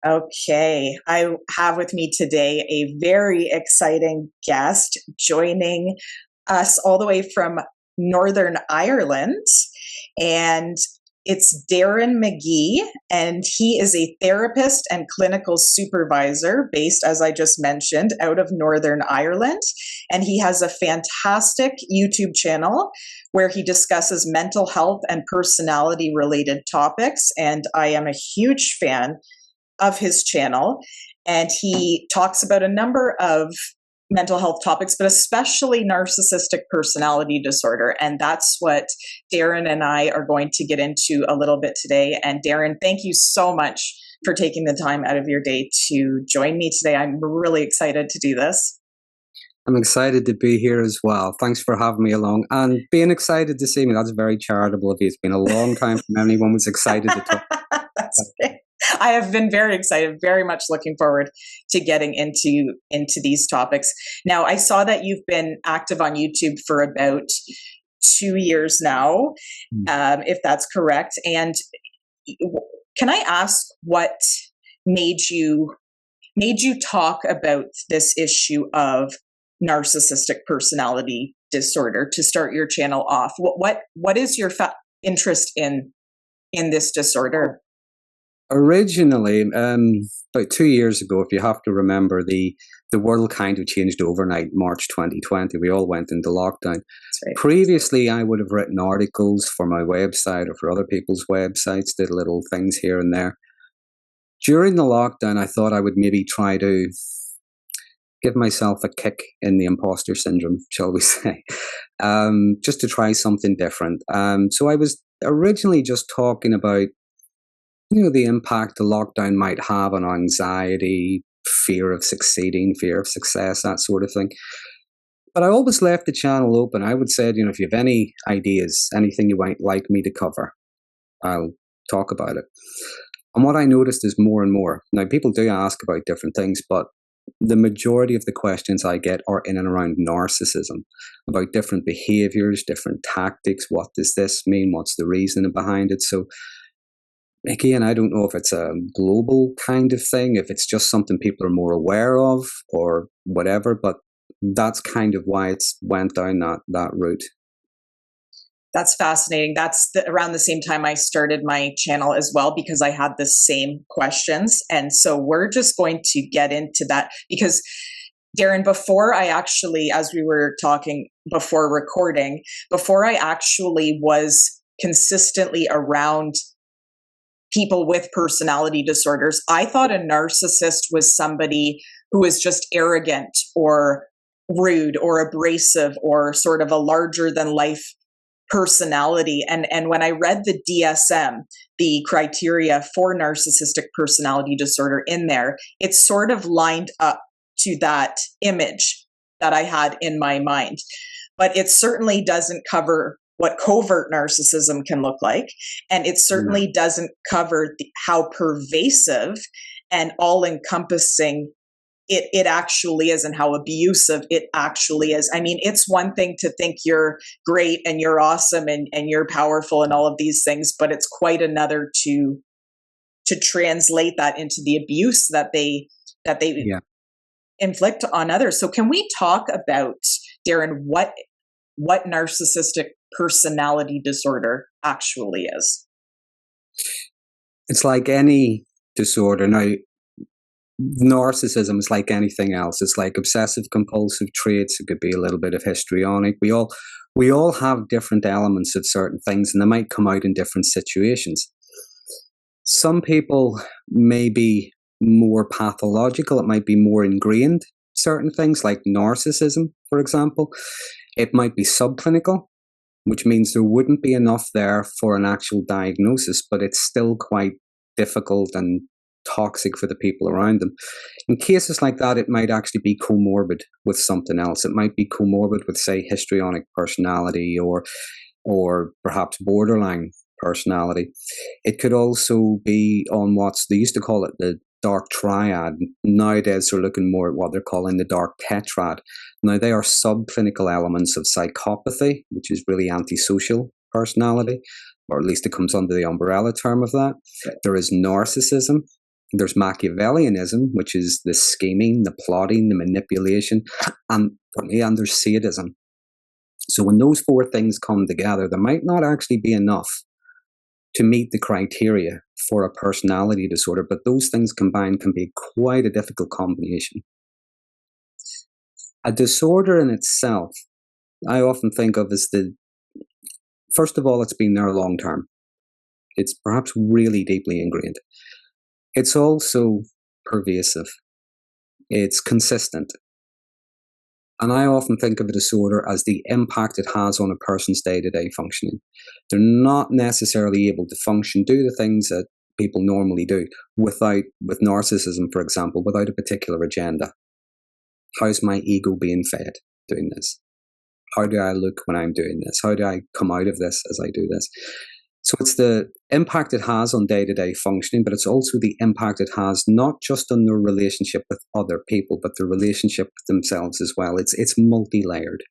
Okay, I have with me today a very exciting guest joining us all the way from Northern Ireland. And it's Darren Mcgee, and he is a therapist and clinical supervisor based, as I just mentioned, out of Northern Ireland. And he has a fantastic YouTube channel where he discusses mental health and personality related topics. And I am a huge fan of his channel. And he talks about a number of mental health topics, but especially narcissistic personality disorder. And that's what Darren and I are going to get into a little bit today. And Darren, thank you so much for taking the time out of your day to join me today. I'm really excited to do this. I'm excited to be here as well. Thanks for having me along and being excited to see me. That's very charitable of you. It's been a long time from anyone was excited to talk. That's great. I have been very excited, very much looking forward to getting into these topics. Now, I saw that you've been active on YouTube for about 2 years now, if that's correct. And can I ask what made you talk about this issue of narcissistic personality disorder to start your channel off? What is your interest in this disorder? Originally, about 2 years ago, if you have to remember, the world kind of changed overnight, March 2020. We all went into lockdown. Right. Previously, I would have written articles for my website or for other people's websites, did little things here and there. During the lockdown, I thought I would maybe try to give myself a kick in the imposter syndrome, shall we say, just to try something different. So I was originally just talking about the impact the lockdown might have on anxiety, fear of succeeding, fear of success, that sort of thing. But I always left the channel open. I would say, if you have any ideas, anything you might like me to cover, I'll talk about it. And what I noticed is more and more. Now, people do ask about different things, but the majority of the questions I get are in and around narcissism, about different behaviors, different tactics. What does this mean? What's the reason behind it? So again, I don't know if it's a global kind of thing, if it's just something people are more aware of or whatever, but that's kind of why it's went down that route. That's fascinating. That's around the same time I started my channel as well, because I had the same questions. And so we're just going to get into that because Darren, before I actually, as we were talking before recording, before I actually was consistently around people with personality disorders, I thought a narcissist was somebody who was just arrogant or rude or abrasive or sort of a larger than life personality. And when I read the DSM, the criteria for narcissistic personality disorder in there, it sort of lined up to that image that I had in my mind. But it certainly doesn't cover what covert narcissism can look like. And it certainly doesn't cover how pervasive and all-encompassing it actually is and how abusive it actually is. I mean, it's one thing to think you're great and you're awesome and you're powerful and all of these things, but it's quite another to translate that into the abuse that they inflict on others. So can we talk about, Darren, what narcissistic personality disorder actually is? It's like any disorder. Now, narcissism is like anything else. It's like obsessive compulsive traits. It could be a little bit of histrionic. We all have different elements of certain things, and they might come out in different situations. Some people may be more pathological. It might be more ingrained, certain things like narcissism, for example. It might be subclinical, which means there wouldn't be enough there for an actual diagnosis, but it's still quite difficult and toxic for the people around them. In cases like that, it might actually be comorbid with something else. It might be comorbid with, say, histrionic personality or perhaps borderline personality. It could also be on they used to call it the dark triad. Nowadays, they're looking more at what they're calling the dark tetrad. Now, they are subclinical elements of psychopathy, which is really antisocial personality, or at least it comes under the umbrella term of that. There is narcissism, There's Machiavellianism, which is the scheming, the plotting, the manipulation, and there's sadism. So when those four things come together, there might not actually be enough to meet the criteria for a personality disorder, but those things combined can be quite a difficult combination. A disorder in itself, I often think of as first of all, it's been there long term. It's perhaps really deeply ingrained. It's also pervasive. It's consistent. And I often think of a disorder as the impact it has on a person's day-to-day functioning. They're not necessarily able to function, do the things that people normally do with narcissism, for example, without a particular agenda. How's my ego being fed doing this? How do I look when I'm doing this? How do I come out of this as I do this? So it's the impact it has on day-to-day functioning, but it's also the impact it has not just on their relationship with other people, but their relationship with themselves as well. It's multi-layered.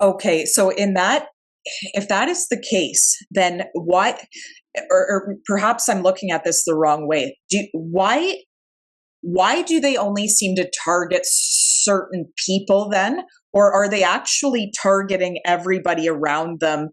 Okay, so if that is the case, then what, or perhaps I'm looking at this the wrong way. Why do they only seem to target certain people then? Or are they actually targeting everybody around them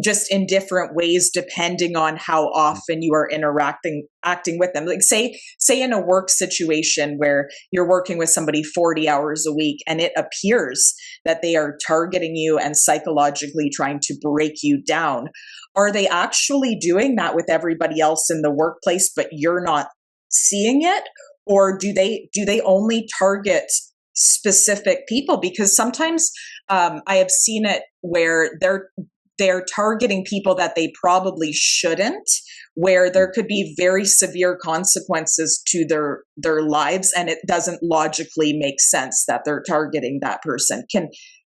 just in different ways depending on how often you are acting with them? Like say in a work situation where you're working with somebody 40 hours a week and it appears that they are targeting you and psychologically trying to break you down. Are they actually doing that with everybody else in the workplace, but you're not seeing it? Or do they only target specific people? Because sometimes I have seen it where they're targeting people that they probably shouldn't, where there could be very severe consequences to their lives, and it doesn't logically make sense that they're targeting that person.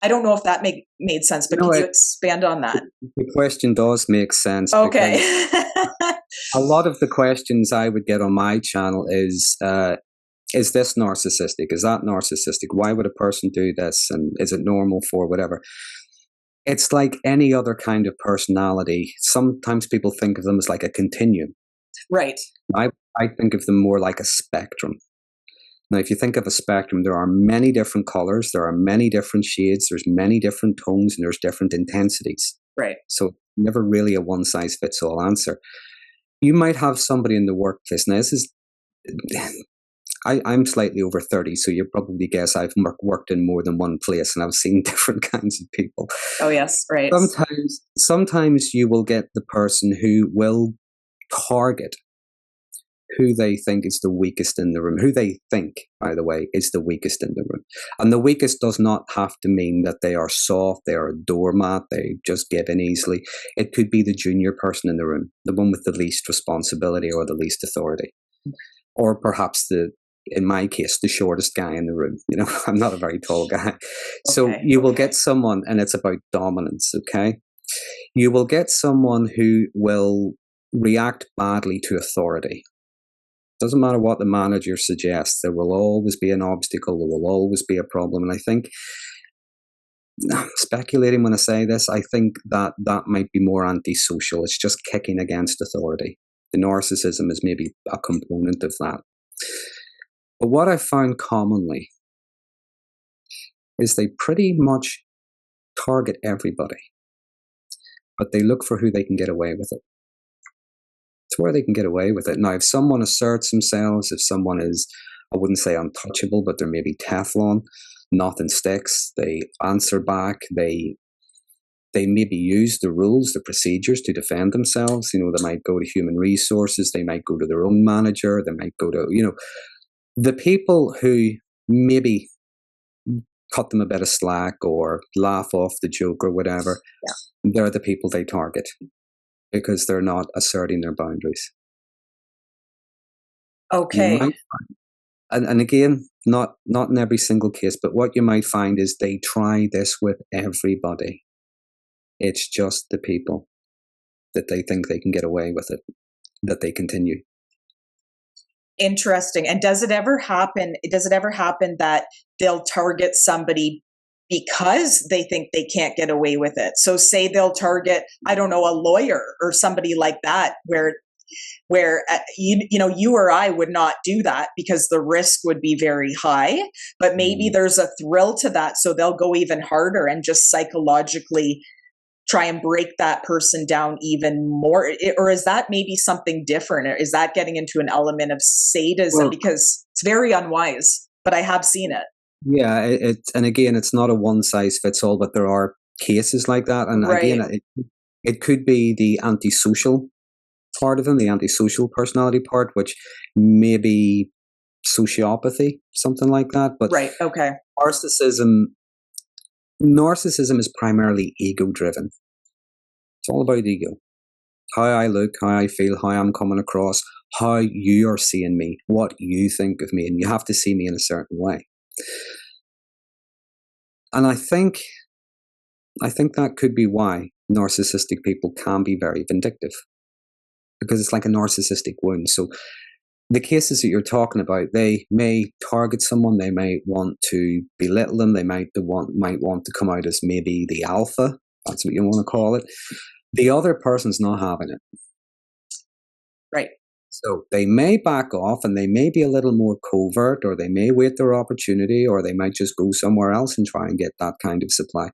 I don't know if that made sense, but can you expand on that? The question does make sense. Okay. A lot of the questions I would get on my channel is this narcissistic? Is that narcissistic? Why would a person do this? And is it normal for whatever? It's like any other kind of personality. Sometimes people think of them as like a continuum. Right. I think of them more like a spectrum. Now, if you think of a spectrum, there are many different colors, there are many different shades, there's many different tones, and there's different intensities. Right. So never really a one-size-fits-all answer. You might have somebody in the workplace. Now, this is... I'm slightly over 30, so you probably guess I've worked in more than one place and I've seen different kinds of people. Oh, yes, right. Sometimes you will get the person who will target who they think is the weakest in the room, who they think, by the way, is the weakest in the room. And the weakest does not have to mean that they are soft, they are a doormat, they just give in easily. It could be the junior person in the room, the one with the least responsibility or the least authority. Or perhaps in my case, the shortest guy in the room. You know, I'm not a very tall guy. So you will get someone, and it's about dominance, okay? You will get someone who will react badly to authority. Doesn't matter what the manager suggests, there will always be an obstacle, there will always be a problem. And I think, speculating when I say this, I think that might be more antisocial. It's just kicking against authority. The narcissism is maybe a component of that. But what I found commonly is they pretty much target everybody, but they look for who they can get away with it. It's where they can get away with it. Now, if someone asserts themselves, if someone is, I wouldn't say untouchable, but they're maybe Teflon, nothing sticks, they answer back, they maybe use the rules, the procedures to defend themselves. You know, they might go to human resources, they might go to their own manager, they might go to, you know, the people who maybe cut them a bit of slack or laugh off the joke or whatever, they're the people they target because they're not asserting their boundaries. Okay. And again, not in every single case, but what you might find is they try this with everybody. It's just the people that they think they can get away with it, that they continue. Interesting. And does it ever happen that they'll target somebody because they think they can't get away with it? So say they'll target, I don't know, a lawyer or somebody like that, where where you or I would not do that because the risk would be very high, but maybe there's a thrill to that, so they'll go even harder and just psychologically try and break that person down even more. Or is that maybe something different? Or is that getting into an element of sadism? Because it's very unwise, but I have seen it. Yeah, and again, it's not a one size fits all, but there are cases like that. And again, it could be the antisocial part of them, the antisocial personality part, which may be sociopathy, something like that. But okay. Narcissism is primarily ego driven. It's all about ego. How I look, how I feel, how I'm coming across, how you are seeing me, what you think of me, and you have to see me in a certain way. And I think that could be why narcissistic people can be very vindictive, because it's like a narcissistic wound. So the cases that you're talking about, they may target someone, they may want to belittle them, they might want to come out as maybe the alpha, that's what you want to call it. The other person's not having it. Right. So they may back off and they may be a little more covert, or they may wait their opportunity, or they might just go somewhere else and try and get that kind of supply,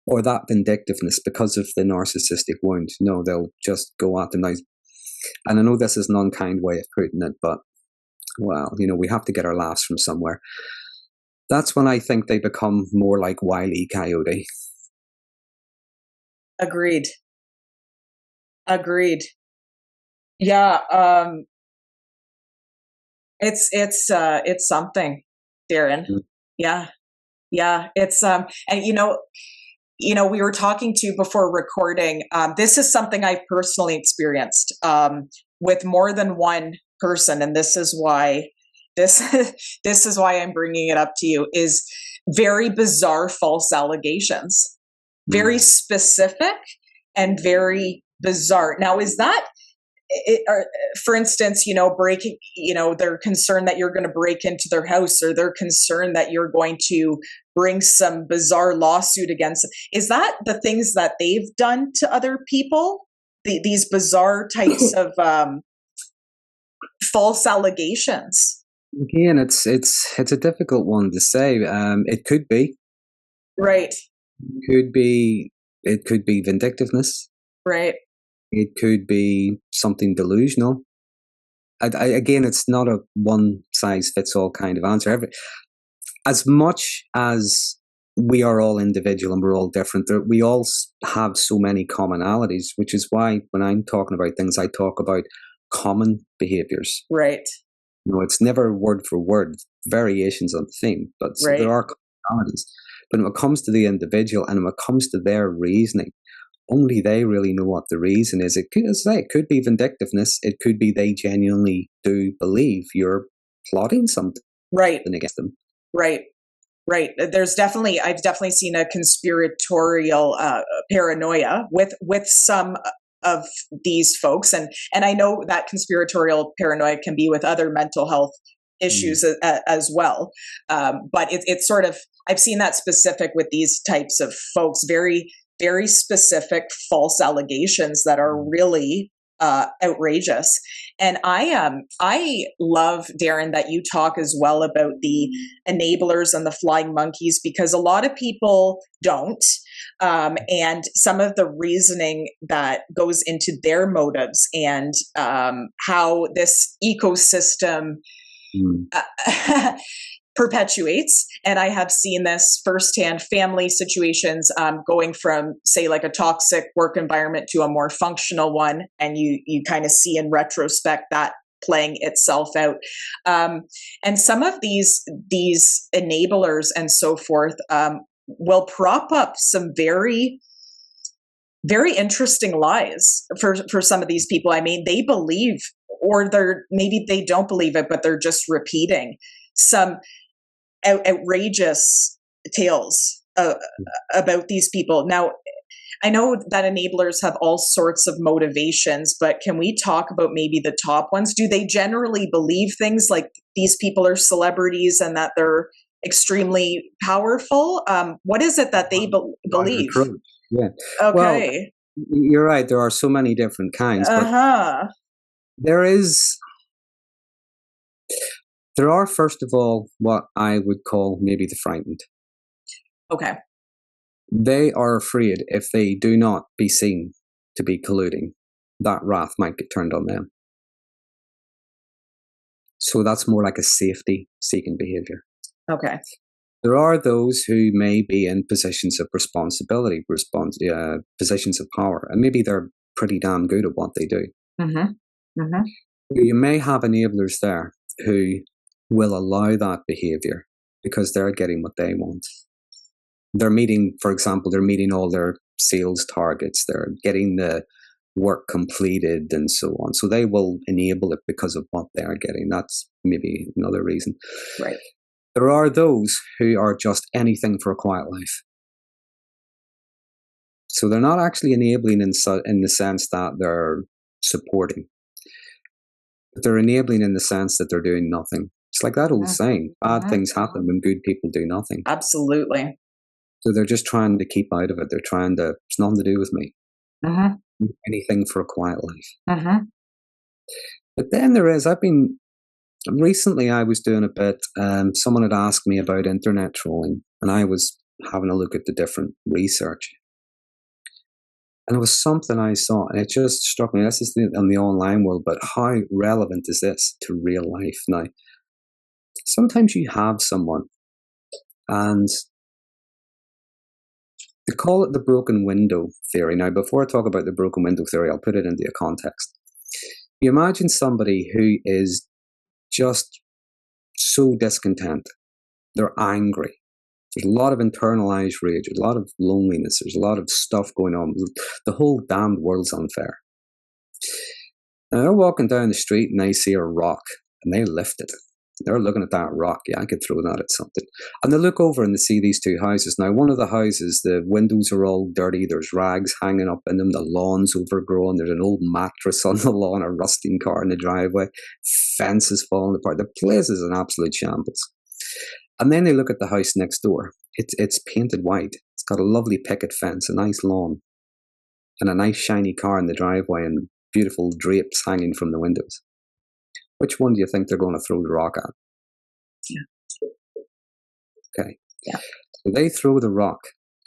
or that vindictiveness because of the narcissistic wound. No, they'll just go at them. Now, and I know this is an unkind way of putting it, but, well, we have to get our laughs from somewhere. That's when I think they become more like Wile E. Coyote. Agreed. Yeah. It's something, Darren. Yeah. It's, and we were talking to you before recording. This is something I've personally experienced with more than one person, and this is why I'm bringing it up to you. Is very bizarre false allegations, very specific and very bizarre. Now, is that? For instance, breaking, they're concerned that you're going to break into their house, or they're concerned that you're going to bring some bizarre lawsuit against them. Is that the things that they've done to other people? These bizarre types of false allegations? Again, it's a difficult one to say. It could be. Right. It could be vindictiveness. Right. It could be something delusional. Again, it's not a one-size-fits-all kind of answer. As much as we are all individual and we're all different, we all have so many commonalities, which is why when I'm talking about things, I talk about common behaviours. Right. It's never word for word, variations on the theme, but there are commonalities. But when it comes to the individual and when it comes to their reasoning, only they really know what the reason is. It could be vindictiveness. It could be they genuinely do believe you're plotting something against them. Right. I've definitely seen a conspiratorial paranoia with some of these folks, and I know that conspiratorial paranoia can be with other mental health issues as well. But it's sort of, I've seen that specific with these types of folks, very, very specific false allegations that are really outrageous. And I love, Darren, that you talk as well about the enablers and the flying monkeys, because a lot of people don't. And some of the reasoning that goes into their motives and how this ecosystem perpetuates. And I have seen this firsthand, family situations going from, say, like a toxic work environment to a more functional one. And you kind of see in retrospect that playing itself out. And some of these enablers and so forth will prop up some very, very interesting lies for some of these people. I mean, they believe, or maybe they don't believe it, but they're just repeating some outrageous tales about these people. Now, I know that enablers have all sorts of motivations, but can we talk about maybe the top ones? Do they generally believe things like these people are celebrities and that they're extremely powerful? What is it that they believe? Yeah. Okay. Well, you're right. There are so many different kinds. There are, first of all, what I would call maybe the frightened. Okay. They are afraid if they do not be seen to be colluding, that wrath might get turned on them. So that's more like a safety-seeking behaviour. Okay. There are those who may be in positions of responsibility, positions of power, and maybe they're pretty damn good at what they do. Mm-hmm. Mm-hmm. You may have enablers there who will allow that behaviour because they're getting what they want. They're meeting, for example, all their sales targets. They're getting the work completed and so on. So they will enable it because of what they're getting. That's maybe another reason. Right. There are those who are just anything for a quiet life. So they're not actually enabling in the sense that they're supporting. But they're enabling in the sense that they're doing nothing. It's like that old saying, bad things happen when good people do nothing. Absolutely. So they're just trying to keep out of it. They're trying to, it's nothing to do with me. Anything for a quiet life. But then recently I was doing a bit, someone had asked me about internet trolling, and I was having a look at the different research. And it was something I saw, and it just struck me, this is in the online world, but how relevant is this to real life? Now, sometimes you have someone, and they call it the broken window theory. Now, before I talk about the broken window theory, I'll put it into a context. You imagine somebody who is just so discontent. They're angry. There's a lot of internalized rage. There's a lot of loneliness. There's a lot of stuff going on. The whole damned world's unfair. And they're walking down the street and they see a rock and they lift it. They're looking at that rock. Yeah, I could throw that at something. And they look over and they see these two houses. Now, one of the houses, the windows are all dirty. There's rags hanging up in them. The lawn's overgrown. There's an old mattress on the lawn, a rusting car in the driveway. Fence is falling apart. The place is an absolute shambles. And then they look at the house next door. It's painted white. It's got a lovely picket fence, a nice lawn, and a nice shiny car in the driveway and beautiful drapes hanging from the windows. Which one do you think they're going to throw the rock at? Yeah. Okay. Yeah. So they throw the rock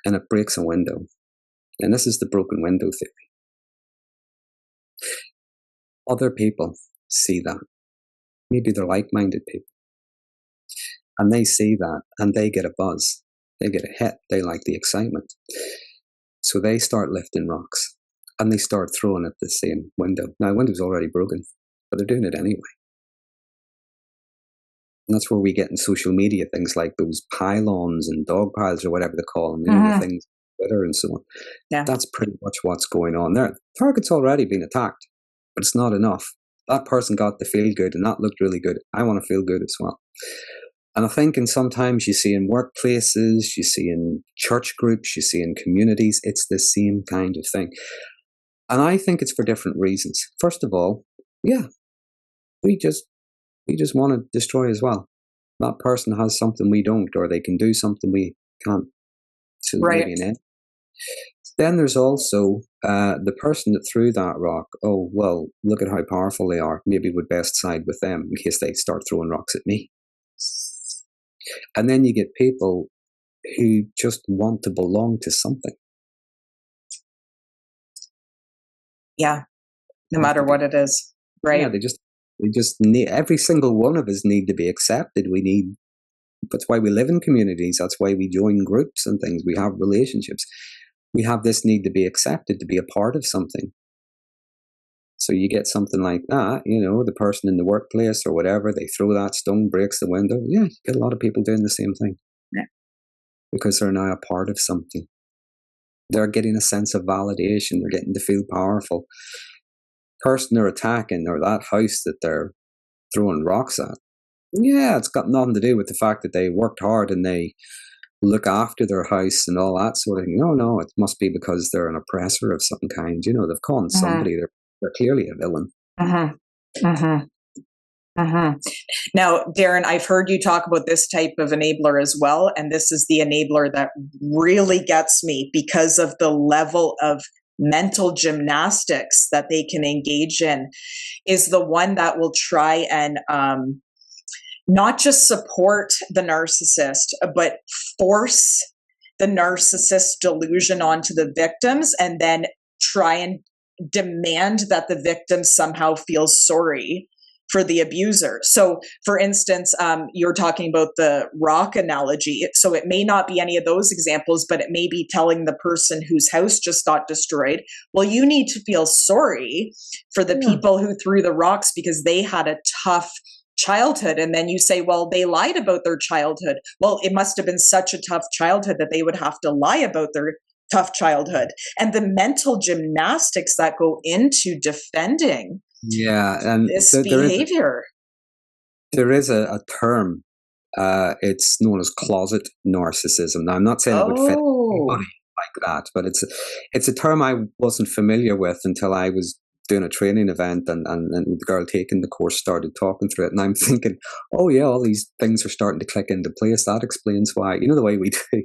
and it breaks a window. And this is the broken window theory. Other people see that. Maybe they're like-minded people. And they see that and they get a buzz. They get a hit. They like the excitement. So they start lifting rocks and they start throwing at the same window. Now, the window's already broken, but they're doing it anyway. And that's where we get in social media things like those pylons and dog piles or whatever they call them, the things, Twitter and so on. Yeah. That's pretty much what's going on there. The target's already been attacked, but it's not enough. That person got to feel good and that looked really good. I want to feel good as well. And I think sometimes you see in workplaces, you see in church groups, you see in communities, it's the same kind of thing. And I think it's for different reasons. First of all, yeah, we just want to destroy as well. That person has something we don't, or they can do something we can't. So maybe an end. Then there's also the person that threw that rock. Oh, well, look at how powerful they are. Maybe we'd best side with them in case they start throwing rocks at me. And then you get people who just want to belong to something. Yeah, no matter what it is, right? Yeah, they just need, every single one of us need to be accepted. That's why we live in communities. That's why we join groups and things. We have relationships. We have this need to be accepted, to be a part of something. So you get something like that, the person in the workplace or whatever, they throw that stone, breaks the window. Yeah, you get a lot of people doing the same thing. Yeah. Because they're now a part of something. They're getting a sense of validation. They're getting to feel powerful. Person they're attacking or that house that they're throwing rocks at. Yeah, it's got nothing to do with the fact that they worked hard and they look after their house and all that sort of thing. No, it must be because they're an oppressor of some kind. They've called somebody, they're clearly a villain. Now, Darren, I've heard you talk about this type of enabler as well, and this is the enabler that really gets me because of the level of mental gymnastics that they can engage in is the one that will try and not just support the narcissist, but force the narcissist delusion onto the victims and then try and demand that the victim somehow feels sorry for the abuser. So, for instance, you're talking about the rock analogy. So it may not be any of those examples, but it may be telling the person whose house just got destroyed, well, you need to feel sorry for the people who threw the rocks because they had a tough childhood. And then you say, well, they lied about their childhood. Well, it must have been such a tough childhood that they would have to lie about their tough childhood. And the mental gymnastics that go into defending and this behavior. There is a term. It's known as closet narcissism. Now, I'm not saying it would fit anybody like that, but it's a term I wasn't familiar with until I was doing a training event and the girl taking the course started talking through it. And I'm thinking, oh yeah, all these things are starting to click into place. That explains why, you know, the way we do.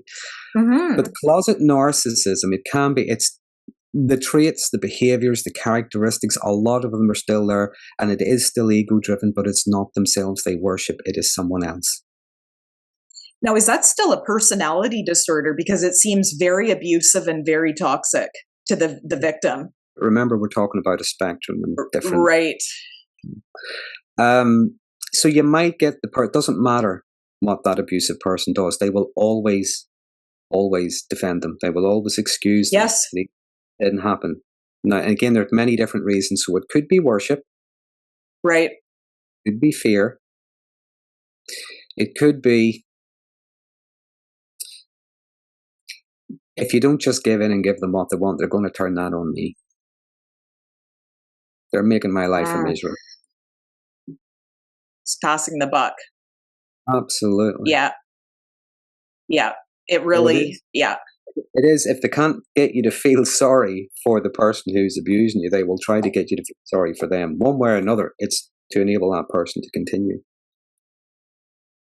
Mm-hmm. But closet narcissism, it can be, it's the traits, the behaviors, the characteristics, a lot of them are still there, and it is still ego driven, but it's not themselves they worship, it is someone else. Now, is that still a personality disorder? Because it seems very abusive and very toxic to the victim. Remember, we're talking about a spectrum and different. Right. So you might get it doesn't matter what that abusive person does. They will always defend them. They will always excuse them. Yes. It didn't happen. Now, again, there are many different reasons. So it could be worship. Right. It could be fear. It could be, if you don't just give in and give them what they want, they're going to turn that on me. They're making my life a misery. It's passing the buck. Absolutely. Yeah. Yeah. It really, yeah. It is. If they can't get you to feel sorry for the person who's abusing you, they will try to get you to feel sorry for them. One way or another, it's to enable that person to continue.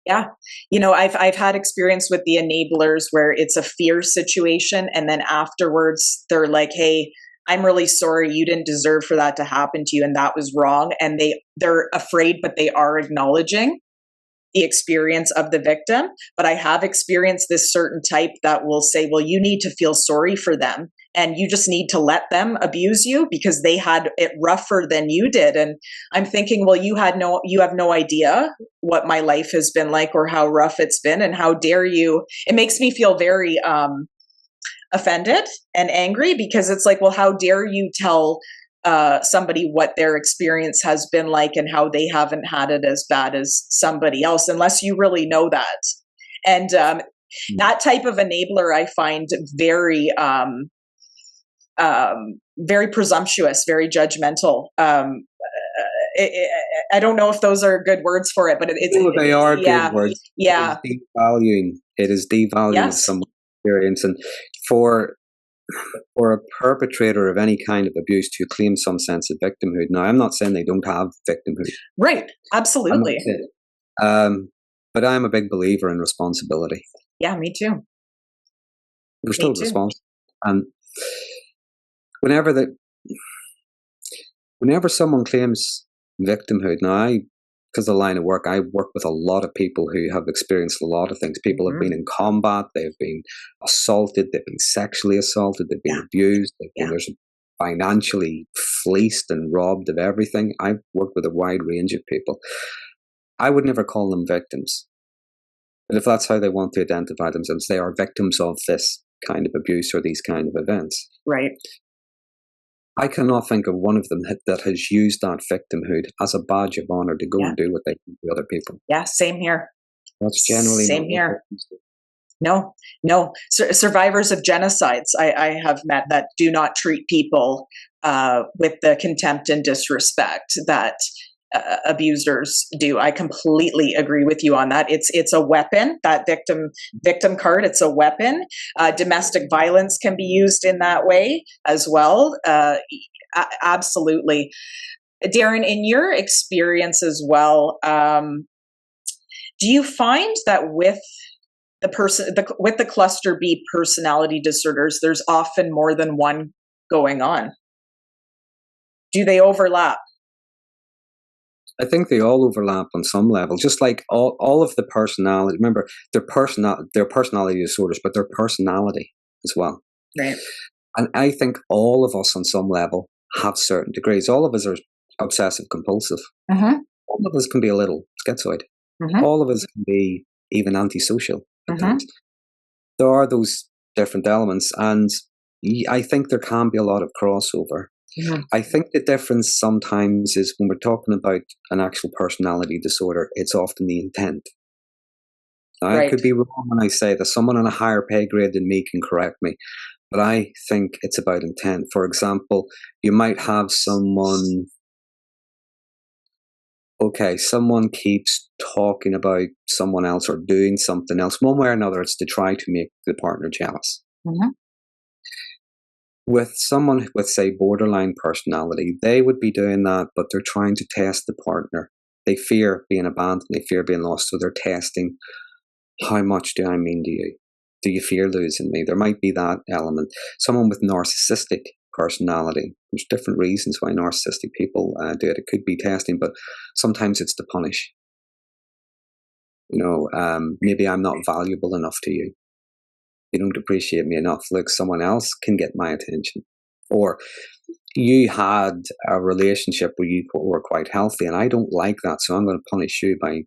Yeah. You know, I've had experience with the enablers where it's a fear situation. And then afterwards they're like, hey, I'm really sorry. You didn't deserve for that to happen to you. And that was wrong. And they're afraid, but they are acknowledging the experience of the victim. But I have experienced this certain type that will say, well, you need to feel sorry for them. And you just need to let them abuse you because they had it rougher than you did. And I'm thinking, well, you have no idea what my life has been like or how rough it's been. And how dare you? It makes me feel very offended and angry because it's like, well, how dare you tell somebody what their experience has been like and how they haven't had it as bad as somebody else, unless you really know that. And that type of enabler I find very very presumptuous, very judgmental. I don't know if those are good words for it, but they are good words. Yeah. It is devaluing some experience. And for a perpetrator of any kind of abuse to claim some sense of victimhood. Now, I'm not saying they don't have victimhood. Right. Absolutely. But I'm a big believer in responsibility. Yeah, me too. We're still responsible. And whenever someone claims victimhood, now because of the line of work, I work with a lot of people who have experienced a lot of things. People have been in combat, they've been assaulted, they've been sexually assaulted, they've been abused, they've been financially fleeced and robbed of everything. I've worked with a wide range of people. I would never call them victims. But if that's how they want to identify themselves, they are victims of this kind of abuse or these kind of events. Right. I cannot think of one of them that has used that victimhood as a badge of honor to go and do what they do to other people. Yeah, same here. That's generally same here. No. Survivors of genocides I have met that do not treat people with the contempt and disrespect that abusers do. I completely agree with you on that. It's a weapon. That victim card, it's a weapon. Domestic violence can be used in that way as well. Absolutely. Darren, in your experience as well, do you find that with the cluster B personality disorders, there's often more than one going on? Do they overlap? I think they all overlap on some level, just like all of the personality. Remember, their personality disorders, but their personality as well. Right. And I think all of us on some level have certain degrees. All of us are obsessive compulsive. All of us can be a little schizoid. All of us can be even antisocial at times. There are those different elements, and I think there can be a lot of crossover. I think the difference sometimes is when we're talking about an actual personality disorder, it's often the intent. Now, I could be wrong when I say that. Someone on a higher pay grade than me can correct me, but I think it's about intent. For example, you might have someone keeps talking about someone else or doing something else, one way or another, it's to try to make the partner jealous. With someone with, say, borderline personality, they would be doing that, but they're trying to test the partner. They fear being abandoned, they fear being lost, so they're testing, how much do I mean to you? Do you fear losing me? There might be that element. Someone with narcissistic personality, there's different reasons why narcissistic people do it. It could be testing, but sometimes it's to punish. Maybe I'm not valuable enough to you. You don't appreciate me enough. Look, someone else can get my attention. Or you had a relationship where you were quite healthy and I don't like that, so I'm going to punish you by,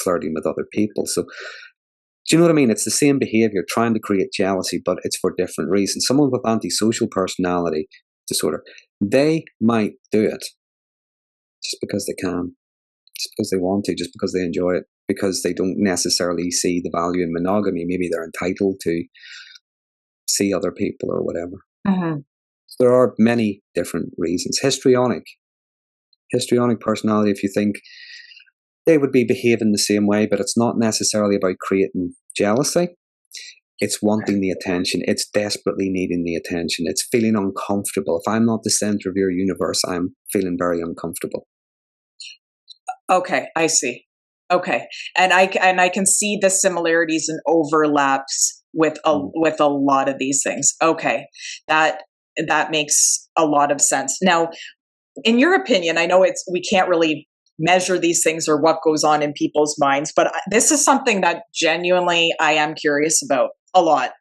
flirting with other people. So, do you know what I mean? It's the same behavior, trying to create jealousy, but it's for different reasons. Someone with antisocial personality disorder, they might do it just because they can, just because they want to, just because they enjoy it, because they don't necessarily see the value in monogamy. Maybe they're entitled to see other people or whatever. There are many different reasons. Histrionic personality, if you think, they would be behaving the same way, but it's not necessarily about creating jealousy. It's wanting the attention. It's desperately needing the attention. It's feeling uncomfortable. If I'm not the center of your universe, I'm feeling very uncomfortable. Okay, I see. Okay, and I can see the similarities and overlaps with a lot of these things. Okay, that makes a lot of sense. Now, in your opinion, I know we can't really measure these things or what goes on in people's minds, but this is something that genuinely I am curious about a lot.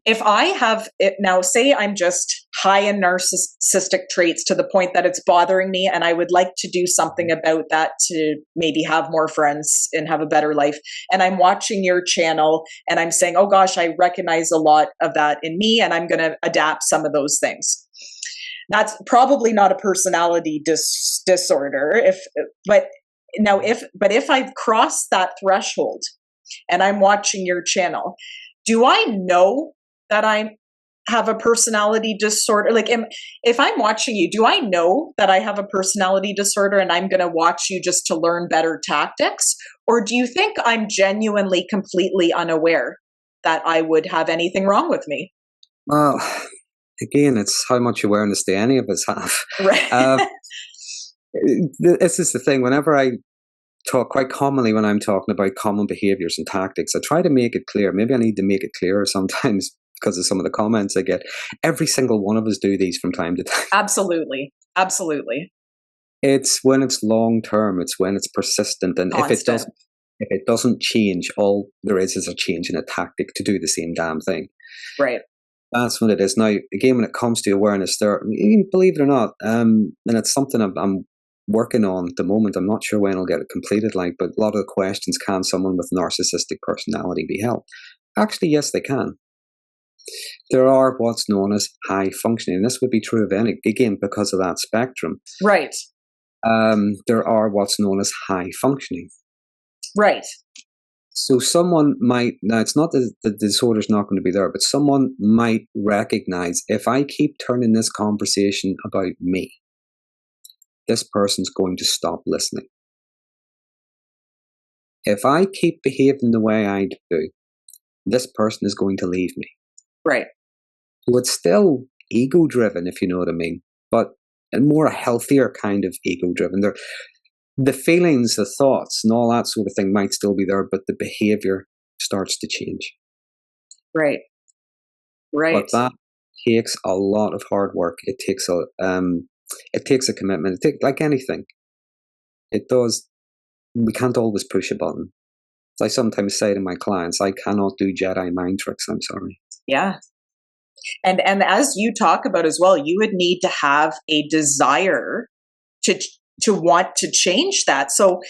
If I have it now, say I'm just high in narcissistic traits to the point that it's bothering me, and I would like to do something about that to maybe have more friends and have a better life. And I'm watching your channel and I'm saying, oh gosh, I recognize a lot of that in me, and I'm going to adapt some of those things. That's probably not a personality disorder. But if I've crossed that threshold and I'm watching your channel, do I know that I have a personality disorder? Like, if I'm watching you, do I know that I have a personality disorder and I'm going to watch you just to learn better tactics? Or do you think I'm genuinely, completely unaware that I would have anything wrong with me? Well, again, it's how much awareness do any of us have. Right. This is the thing. Whenever I talk, quite commonly when I'm talking about common behaviors and tactics, I try to make it clear. Maybe I need to make it clearer sometimes because of some of the comments I get. Every single one of us do these from time to time. Absolutely. Absolutely. It's when it's long term. It's when it's persistent. And Constant. if it doesn't change, all there is a change in a tactic to do the same damn thing. Right. That's what it is. Now, again, when it comes to awareness, believe it or not, and it's something I'm working on at the moment. I'm not sure when I'll get it completed, but a lot of the questions, can someone with narcissistic personality be helped? Actually, yes, they can. There are what's known as high functioning. And this would be true of any, again, because of that spectrum. Right. There are what's known as high functioning. Right. So someone might, now it's not that the disorder's not going to be there, but someone might recognize, if I keep turning this conversation about me, this person's going to stop listening. If I keep behaving the way I do, this person is going to leave me. Right. So it's still ego-driven, if you know what I mean, but a more healthier kind of ego-driven. The feelings, the thoughts, and all that sort of thing might still be there, but the behavior starts to change. Right. Right. But takes a lot of hard work. It takes a commitment. It takes, like anything, it does. We can't always push a button. I sometimes say to my clients, I cannot do Jedi mind tricks. I'm sorry. Yeah. And as you talk about as well, you would need to have a desire to want to change that. So,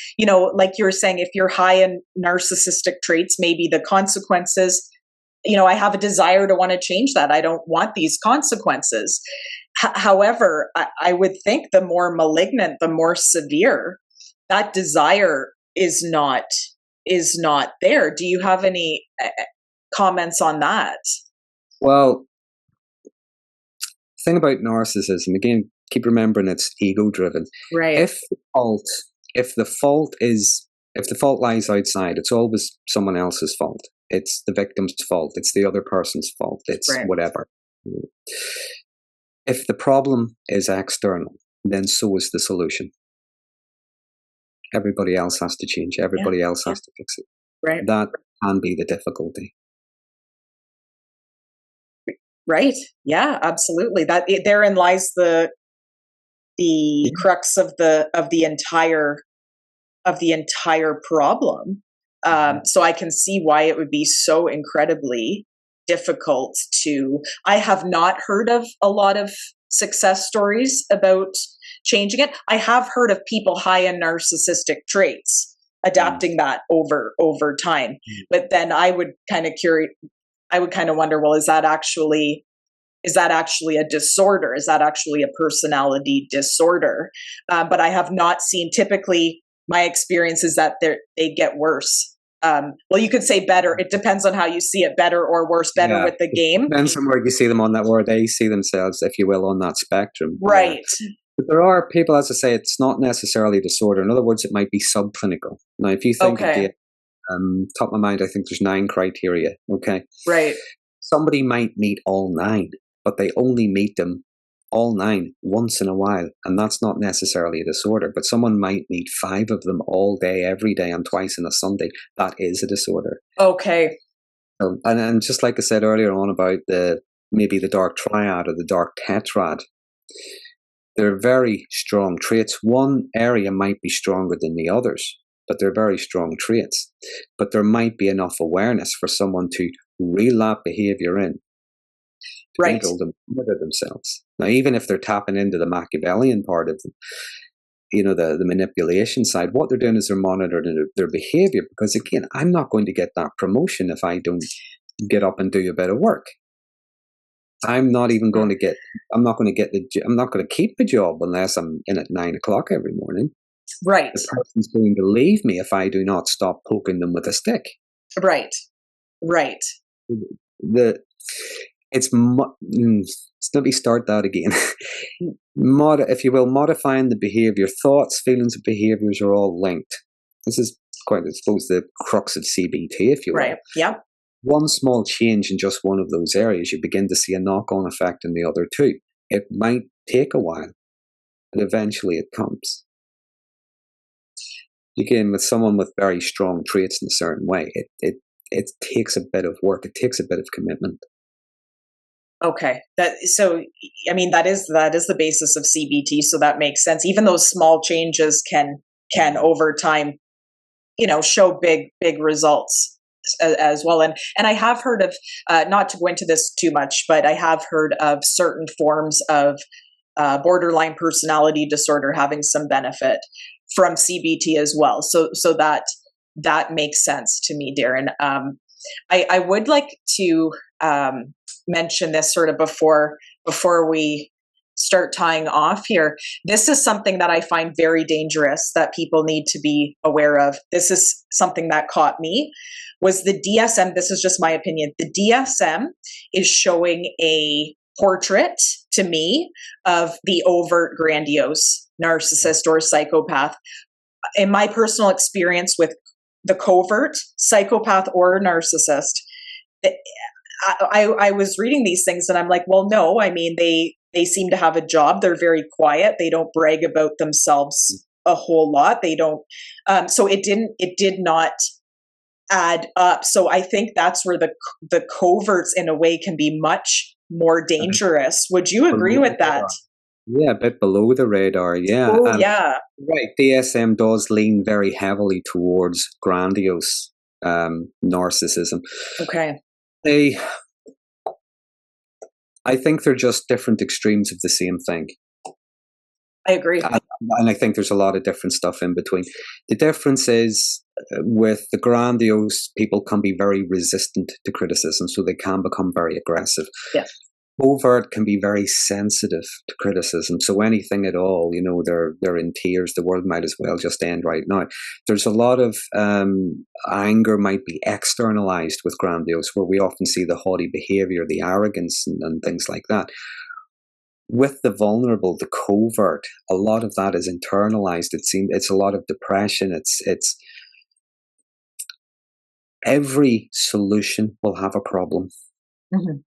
like you were saying, if you're high in narcissistic traits, maybe the consequences, I have a desire to want to change that. I don't want these consequences. However, I would think the more malignant, the more severe, that desire is not there. Do you have any comments on that? Well, the thing about narcissism, again, keep remembering it's ego driven. Right. If the fault lies outside, it's always someone else's fault. It's the victim's fault. It's the other person's fault. It's whatever. If the problem is external, then so is the solution. Everybody else has to change. Everybody else has to fix it. Right. That can be the difficulty. Right. Yeah, absolutely. Therein lies the crux of the entire problem. So I can see why it would be so incredibly difficult I have not heard of a lot of success stories about changing it. I have heard of people high in narcissistic traits adapting that over time. But then I would kind of wonder, well, is that actually a disorder? Is that actually a personality disorder? But I have not seen, typically my experience is that they get worse. Well, you could say better. It depends on how you see it, better or worse, better with the game. Depends on where you see them on that, where they see themselves, if you will, on that spectrum. Right. But there are people, as I say, it's not necessarily a disorder. In other words, it might be subclinical. Now, if you think of the top of my mind, I think there's 9 criteria. Okay. Right. Somebody might meet all 9, but they only meet them all 9 once in a while, and that's not necessarily a disorder. But someone might meet 5 of them all day, every day, and twice on a Sunday. That is a disorder. Okay. And just like I said earlier on about maybe the dark triad or the dark tetrad, they're very strong traits. One area might be stronger than the others, but they're very strong traits. But there might be enough awareness for someone to reel that behavior in, to be able to monitor themselves. Now, even if they're tapping into the Machiavellian part of them, the manipulation side, what they're doing is they're monitoring their behavior, because again, I'm not going to get that promotion if I don't get up and do a bit of work. I'm not going to keep the job unless I'm in at 9 o'clock every morning. Right. The person's going to leave me if I do not stop poking them with a stick. Right. Right. Let me start that again. If you will, modifying the behavior, thoughts, feelings, and behaviors are all linked. This is quite, I suppose, the crux of CBT, if you will. Right. Yeah. One small change in just one of those areas, you begin to see a knock-on effect in the other 2. It might take a while, but eventually it comes. Again, with someone with very strong traits in a certain way, it takes a bit of work. It takes a bit of commitment. Okay. That is the basis of CBT. So that makes sense. Even those small changes can over time, show big results as well. And I have heard of, not to go into this too much, but I have heard of certain forms of borderline personality disorder having some benefit from CBT as well. So that makes sense to me, Darren. I would like to mention this sort of before we start tying off here. This is something that I find very dangerous that people need to be aware of. This is something that caught me, was the DSM. This is just my opinion. The DSM is showing a portrait to me of the overt grandiose narcissist or psychopath. In my personal experience with the covert psychopath or narcissist, I was reading these things and I'm like, well, no, I mean, they seem to have a job. They're very quiet. They don't brag about themselves a whole lot. They don't. So it did not add up. So I think that's where the coverts in a way can be much more dangerous. Would you agree with that? Yeah, a bit below the radar. Yeah. Oh, yeah. Right. DSM does lean very heavily towards grandiose narcissism. Okay. I think they're just different extremes of the same thing. I agree. And I think there's a lot of different stuff in between. The difference is with the grandiose, people can be very resistant to criticism, so they can become very aggressive. Yeah. Overt can be very sensitive to criticism, so anything at all, they're in tears. The world might as well just end right now. There's a lot of anger might be externalized with grandiose, where we often see the haughty behaviour, the arrogance, and things like that. With the vulnerable, the covert, a lot of that is internalized. It's a lot of depression. It's every solution will have a problem. Mm-hmm.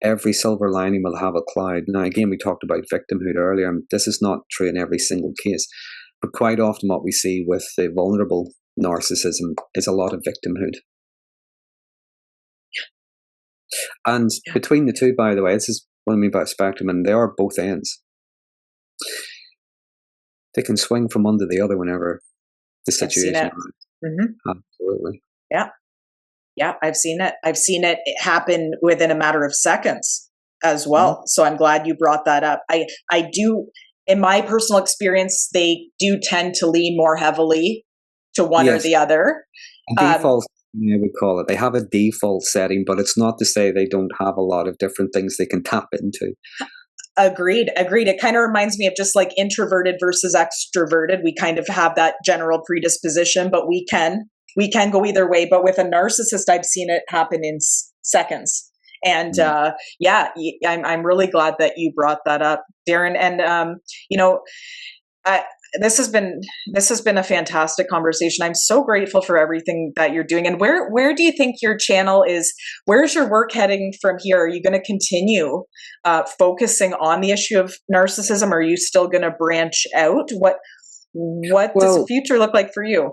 Every silver lining will have a cloud. Now, again, we talked about victimhood earlier, and this is not true in every single case, but quite often what we see with the vulnerable narcissism is a lot of victimhood. And between the two, by the way, this is what I mean by spectrum, and they are both ends. They can swing from one to the other whenever the situation arises. Mm-hmm. Absolutely. Yeah. Yeah, I've seen it. I've seen it happen within a matter of seconds as well. Mm-hmm. So I'm glad you brought that up. I do, in my personal experience, they do tend to lean more heavily to one or the other. Default, I would call it. They have a default setting, but it's not to say they don't have a lot of different things they can tap into. Agreed. It kind of reminds me of just like introverted versus extroverted. We kind of have that general predisposition, but we can go either way. But with a narcissist, I've seen it happen in seconds. And I'm really glad that you brought that up, Darren. And this has been a fantastic conversation. I'm so grateful for everything that you're doing. And where do you think your channel is? Where's your work heading from here? Are you going to continue focusing on the issue of narcissism? Or are you still going to branch out? What does the future look like for you?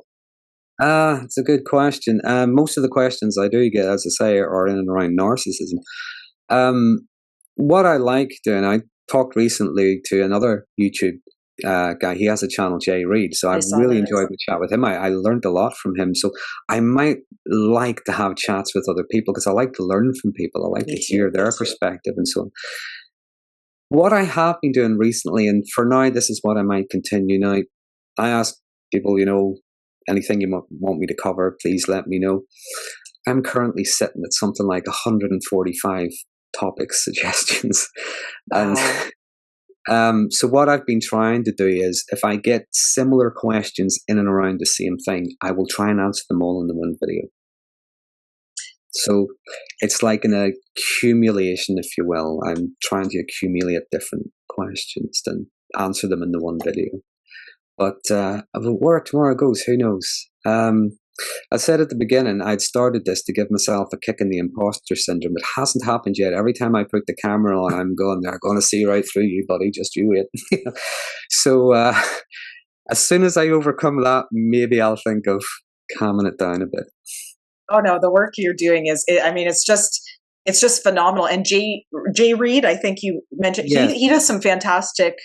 It's a good question. Most of the questions I do get, as I say, are in and around narcissism. What I like doing, I talked recently to another YouTube guy. He has a channel, Jay Reed. So I really enjoyed the chat with him. I learned a lot from him. So I might like to have chats with other people because I like to learn from people. I like to hear their perspective and so on. What I have been doing recently, and for now, this is what I might continue now. I ask people, anything you want me to cover, please let me know. I'm currently sitting at something like 145 topic suggestions. Wow. And so what I've been trying to do is, if I get similar questions in and around the same thing, I will try and answer them all in the one video. So it's like an accumulation, if you will. I'm trying to accumulate different questions and answer them in the one video. But where tomorrow goes, who knows? I said at the beginning, I'd started this to give myself a kick in the imposter syndrome. It hasn't happened yet. Every time I put the camera on, I'm going, they're going to see right through you, buddy. Just you wait. So as soon as I overcome that, maybe I'll think of calming it down a bit. Oh no, the work you're doing it's just phenomenal. And Jay Reed, I think you mentioned, he does some fantastic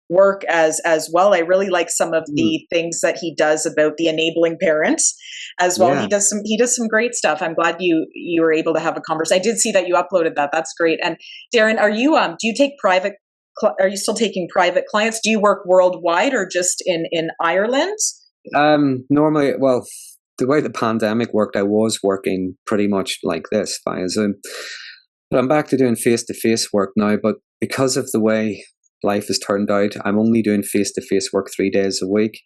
work as well. I really like some of the things that he does about the enabling parents as well. He does some great stuff. I'm glad you were able to have a conversation. I did see that you uploaded that. That's great. And Darren, are you do you take are you still taking private clients? Do you work worldwide or just in Ireland? Normally, well, the way the pandemic worked, I was working pretty much like this via Zoom. But I'm back to doing face-to-face work now. But because of the way life has turned out, I'm only doing face-to-face work 3 days a week.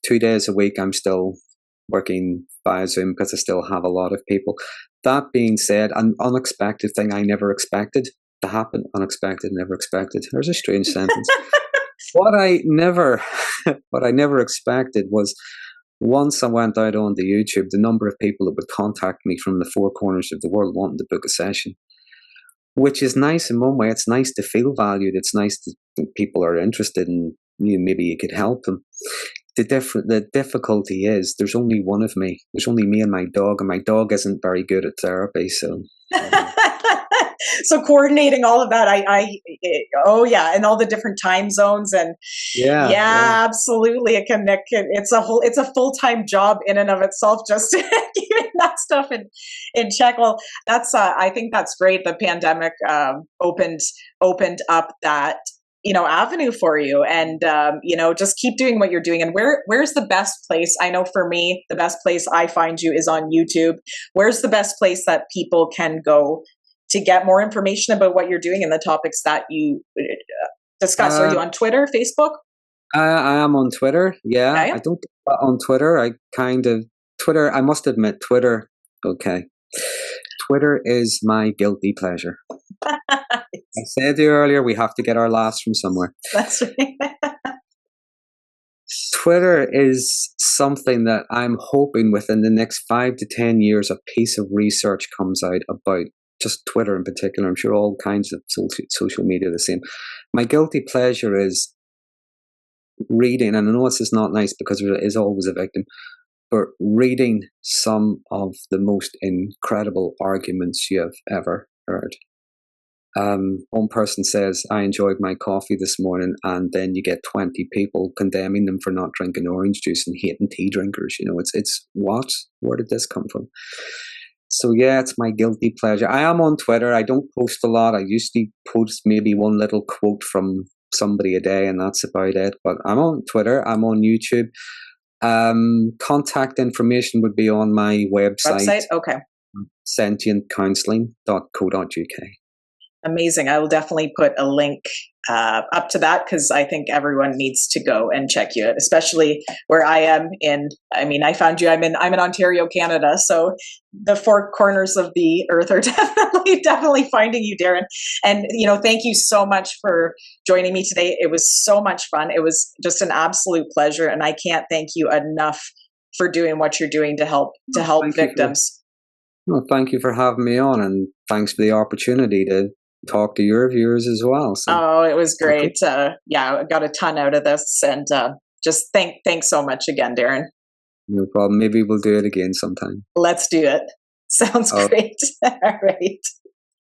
2 days a week, I'm still working via Zoom because I still have a lot of people. That being said, an unexpected thing I never expected to happen. Unexpected, never expected. There's a strange sentence. What I never expected was, once I went out onto YouTube, the number of people that would contact me from the four corners of the world wanting to book a session. Which is nice in one way. It's nice to feel valued. It's nice that people are interested in you. Maybe you could help them. The difficulty is there's only one of me. There's only me and my dog, and my dog isn't very good at therapy. So So coordinating all of that, oh yeah, and all the different time zones, and yeah, absolutely, it's a full-time job in and of itself, just keeping that stuff in check. Well, that's I think that's great. The pandemic opened up that avenue for you, and just keep doing what you're doing. And where's the best place? I know for me, the best place I find you is on YouTube. Where's the best place that people can go to get more information about what you're doing and the topics that you discuss? Are you on Twitter, Facebook? I am on Twitter. Yeah, Okay. I don't on Twitter. Twitter. I must admit, Twitter. Okay, Twitter is my guilty pleasure. I said to you earlier, we have to get our laughs from somewhere. That's right. Twitter is something that I'm hoping within the next 5 to 10 years, a piece of research comes out about just Twitter in particular. I'm sure all kinds of social media are the same. My guilty pleasure is reading, and I know this is not nice because there is always a victim, but reading some of the most incredible arguments you have ever heard. One person says, I enjoyed my coffee this morning, and then you get 20 people condemning them for not drinking orange juice and hating tea drinkers. It's what? Where did this come from? So yeah, it's my guilty pleasure. I am on Twitter. I don't post a lot. I usually post maybe one little quote from somebody a day, and that's about it. But I'm on Twitter. I'm on YouTube. Contact information would be on my website. Okay. sentientcounselling.co.uk. Amazing. I will definitely put a link up to that, because I think everyone needs to go and check you out, especially where I am I found you, I'm in Ontario, Canada. So the four corners of the earth are definitely finding you, Darren. And, thank you so much for joining me today. It was so much fun. It was just an absolute pleasure. And I can't thank you enough for doing what you're doing to help victims. Thank you for having me on, and thanks for the opportunity to talk to your viewers as well. So. It was great. I got a ton out of this, and just thanks so much again, Darren. No problem. Maybe we'll do it again sometime. Let's do it. Sounds great. All right.